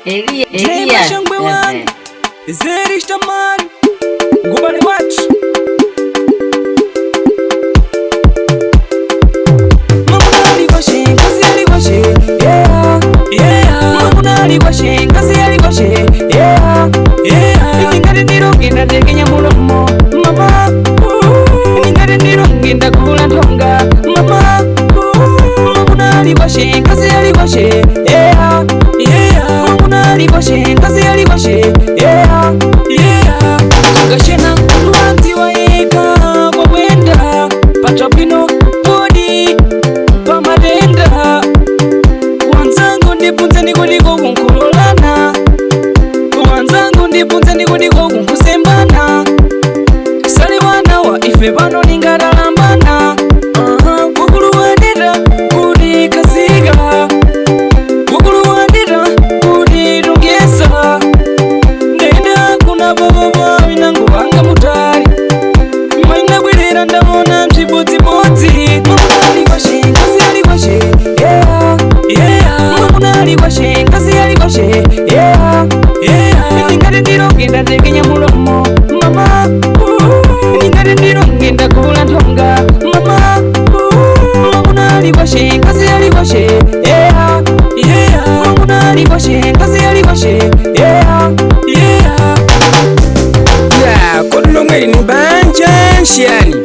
Elias Zerishtaman Gubali watch Mamunali washe Kasi ali washe Yeah Mamunali washe Kasi ali washe Yeah Ningari nirongenda ndekenya mulomo Mama Ningari nirongenda kula ntonga Mama Mamunali washe Kasi ali washe Yeah Mamunali washe Kasi ali washe Yeah Gashena Luanzi waeka Wawenda Patapino Podi Pamadenda Wanzangu ndipunze nikudiko kunkulolana Wanzangu ndipunze nikudiko kunkusembana Sali wana wa ife pano ningaralambana Wukulu wadira kudi kasiga Wukulu wadira kudi rungesa Nenda kuna baba winangu wanga mutari Maina bwirira ndamona mchiboti-boti Mamunali washe, kasi ali washe Mamunali washe, kasi ali washe Ningari ndirongenda ndekenya mulomo Mama Ningari ndirongenda kula ntonga Mama Mamunali washe, kasi ali washe Mamunali washe, kasi ali washe Kodulo mweli nubanja nshiyani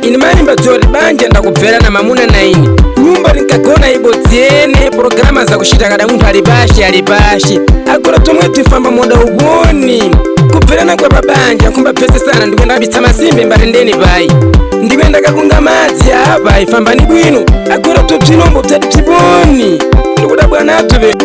Inimani mbatori banja ndakubvera na mamuna na ini Nyumba nikakona ibotiene Programa za kushita kada muntu alibashi Agora tumwe tifamba moda ugoni Kubvera na kwa babanja kumba pese sana Ndikwenda bita masimbe mbarendeni bai Ndikwenda kakunga mazi ya hapa Ifamba ni bwino Agora tupchinombo ptadi tiboni Ndikuda bwana atube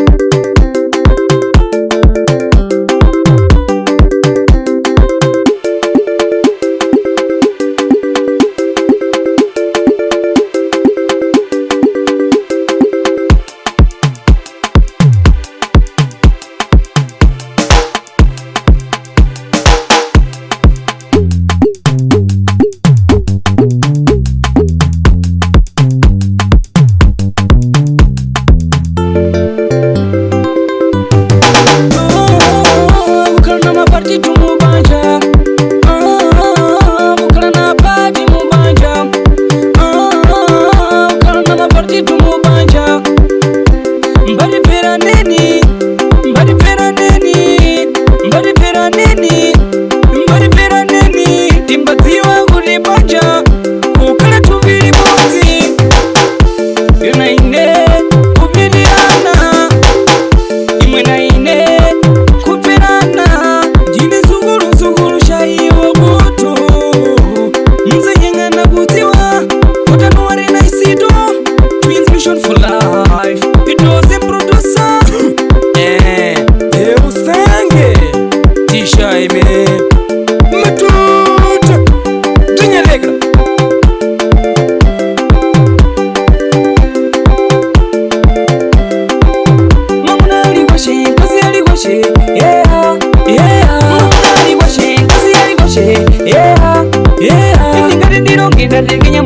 Ningari ndirongenda ndekenya